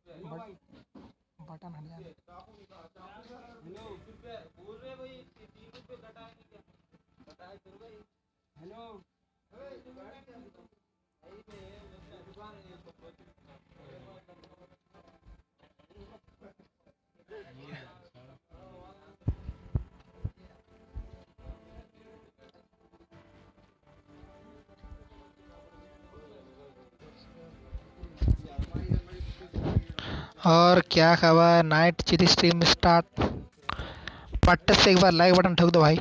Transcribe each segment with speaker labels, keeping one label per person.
Speaker 1: Button हट जाए। और क्या खबर, नाइट चिली स्ट्रीम स्टार्ट। पट्ट से एक बार लाइक बटन ठोक दो भाई।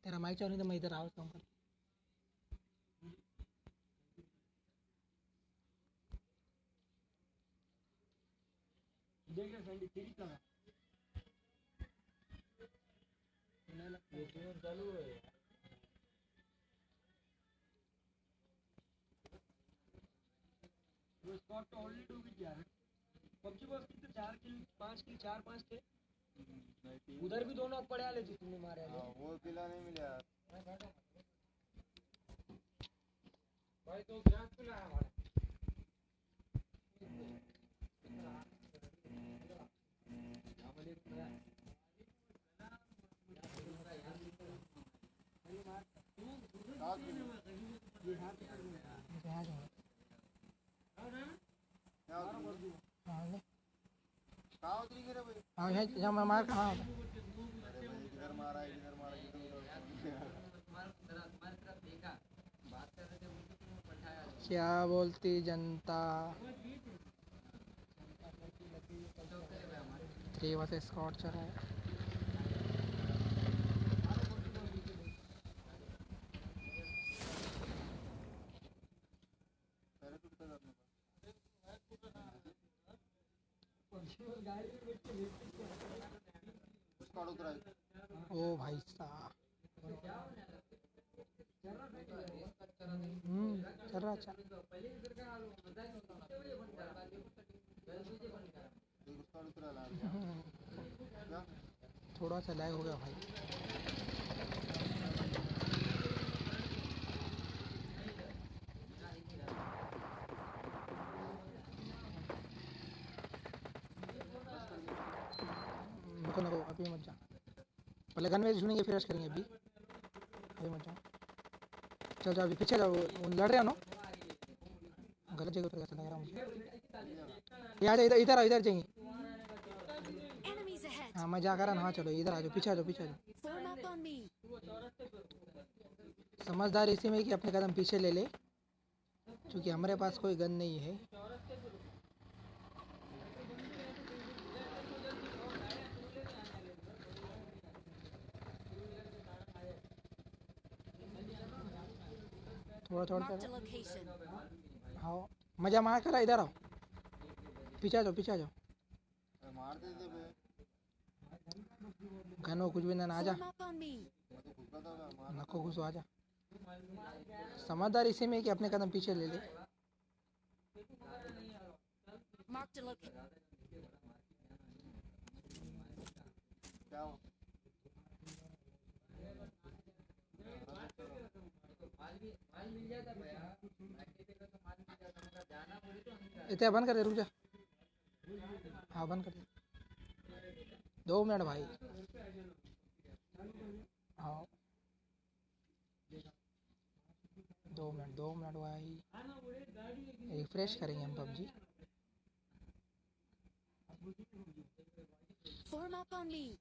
Speaker 1: तेरा माइक चालू नहीं तो मैं इधर आवाज कम कर। उधर भी दोनों पड़े आले थे तुमने मारे आले। वो किला नहीं मिला भाई, तो ग्रास किला है हमारा। मार कहाँ क्या बोलती जनता। 3 वर्सेस स्कॉट चल रहा है। ओ भाई साहब, चल रहा अच्छा। थोड़ा सा लैग हो गया भाई। नको अभी मत जा, पहले गन में सुनेंगे फिर करेंगे। अभी मत जाओ, चल जाओ अभी पीछे जाओ। लड़ रहे हो ना, गलत जगह पर लग रहा मुझे। यहाँ इधर इधर इधर जाएंगे। हाँ मैं जा कर हाँ चलो इधर आ जाओ, पीछे आ जाओ पीछे आ जाओ। समझदार इसी में कि अपने कदम पीछे ले ले, क्योंकि हमारे पास कोई गन नहीं है। थोड़ा थोड़ा हाँ मजा मार कर इधर आओ, पीछे आ जाओ पीछे आ जाओ। गन हो कुछ भी ना, आ जा नको घुसो, आ जा। समझदार इसी में कि अपने कदम पीछे ले ले। इतना बंद कर दे, रुक जा। हाँ बंद कर दे, 2 मिनट भाई। हाँ 2 मिनट भाई, रिफ्रेश करेंगे हम PUBG. Form up on me.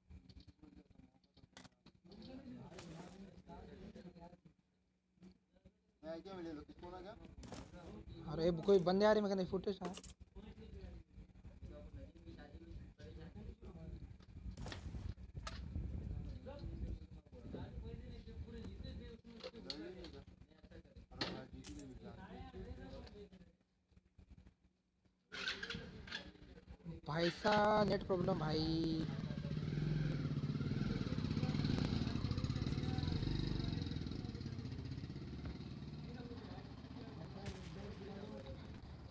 Speaker 1: अरे कोई बंदे आ रहे मैं कहते फुटेज था भाई सा नेट प्रॉब्लम भाई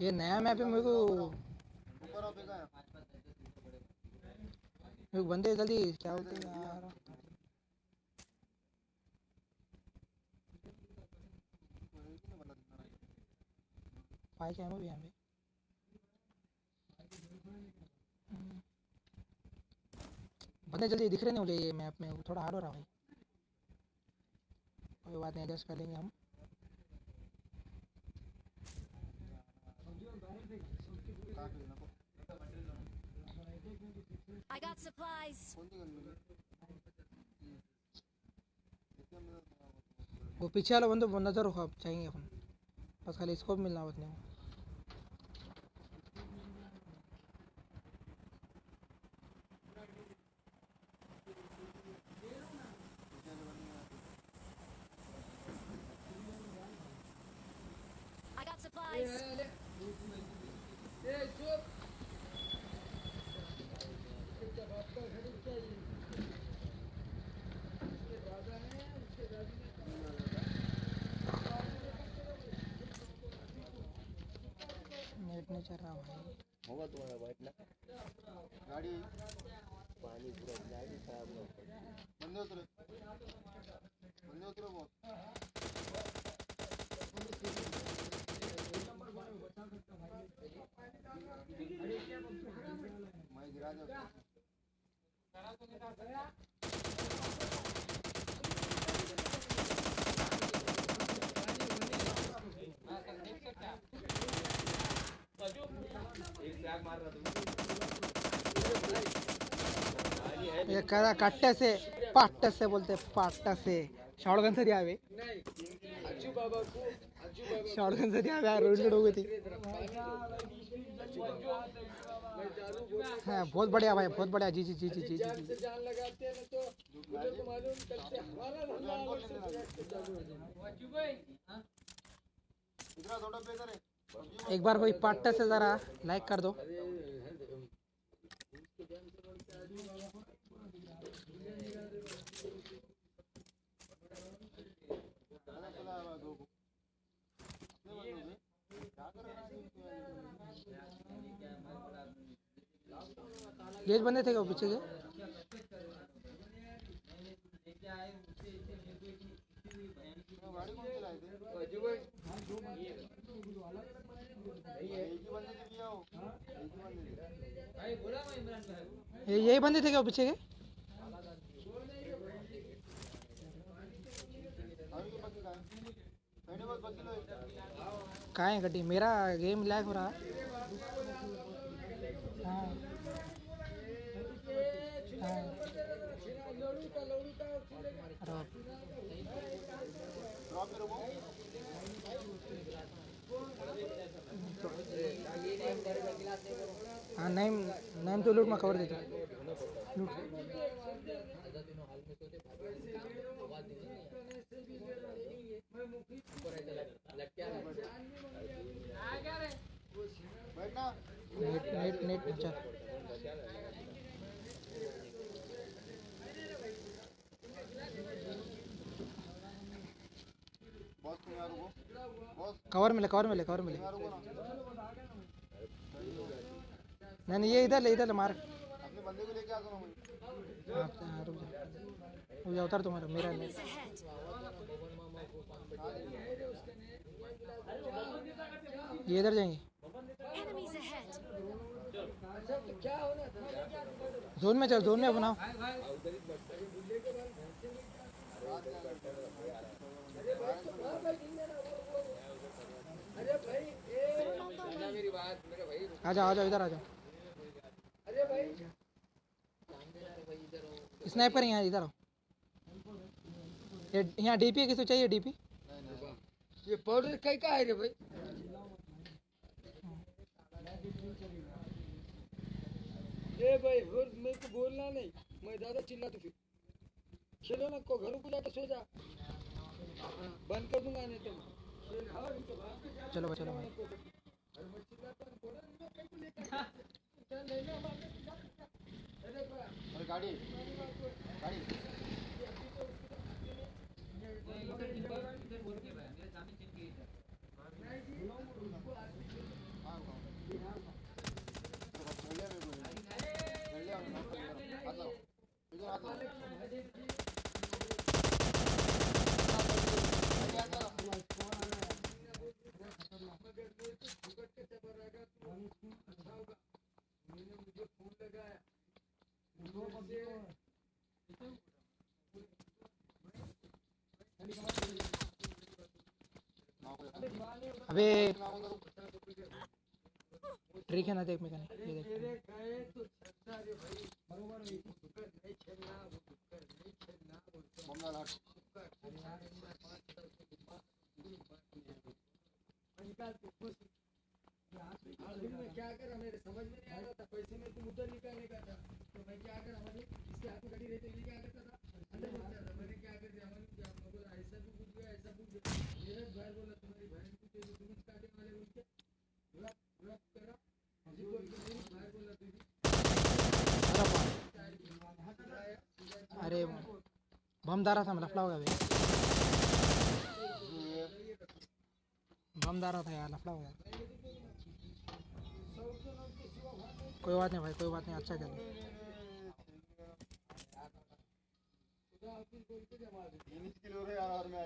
Speaker 1: ये नया मैप है मेरे को बंदे जल्दी क्या होते हैं यार भाई क्या है भी यहाँ पे बंदे जल्दी दिख रहे नहीं मुझे ये मैप में थोड़ा हार्ड हो रहा भाई कोई बात नहीं एडजस्ट कर लेंगे हम
Speaker 2: I got supplies.
Speaker 1: वो पीछे वाला बंदो नजर रखो आप चाहिए अपन बस खाली स्कोप मिलना बस नहीं
Speaker 2: I got supplies.
Speaker 1: नेट नहीं चल रहा भाई
Speaker 3: होगा तुम्हारा वाइट ना गाड़ी पानी पूरा गाड़ी खराब ना बंदे उतरे बहुत मैं गिरा दो
Speaker 1: ये करा कट्टे से पाट्टे से बोलते पाट्टा से शॉटगन से दिया शॉटगन से दिया रोड हो गई थी हाँ बहुत बढ़िया भाई बहुत बढ़िया जी जी जी जी जी जी एक बार कोई पाट्टा से जरा लाइक कर दो ये बंदे थे क्या पीछे के यही बंदे थे क्या पीछे के कहाँ है गड्डी मेरा गेम लैग हो रहा है हाँ हाँ हाँ नेम नेम तो लूट में कवर देता लूट नेट नेट नेट चल कवर मिले कवर मिले कवर मिले नहीं ये इधर ले मार
Speaker 3: अपने बंदे को लेके आ गया मैं
Speaker 1: रुक जा उतर तुम्हारा मेरा
Speaker 2: Enemies ahead.
Speaker 1: ये इधर जाएंगे
Speaker 2: Enemies ahead.
Speaker 1: जोन में चल जोन में बनाओ आ जाओ इधर आ जाओ स्नाइप करेंगे यहाँ इधर आओ ये यहाँ डीपी किसी चाहिए डीपी
Speaker 4: ये पाउडर कहीं का है रे भाई? ए भाई और मेरे को बोलना नहीं, मैं ज्यादा चिल्ला तो फिर खेलो ना को घर को जाकर सो जा। हाँ, बंद कर दूंगा नहीं तो
Speaker 1: चलो भाई चलो भाई।
Speaker 3: अरे गाड़ी गाड़ी
Speaker 1: अबे ट्रिक है ना देख मेरे को ये देख।
Speaker 4: क्या करा मेरे समझ में नहीं आ रहा था, पैसे में तुम उधर निकालने का था तो मैं क्या करा, मैंने इसके हाथ में गाड़ी रहती ये क्या करता था, अंदर घुसता था। मैंने क्या कर दिया, मैंने क्या बोला ऐसा भी पूछ गया ऐसा पूछ गया। मेरा भाई बोला तुम्हारी बहन को तो तुम काटे वाले उनके रफ रफ करा जी बोल के मेरी भाई बोला दीदी
Speaker 1: अरे बम दारा था, लफड़ा हो गया भाई। बम दारा था यार, लफड़ा हो गया। कोई बात नहीं भाई, कोई बात नहीं, अच्छा चलो।
Speaker 3: 3 किलो रे यार और मैं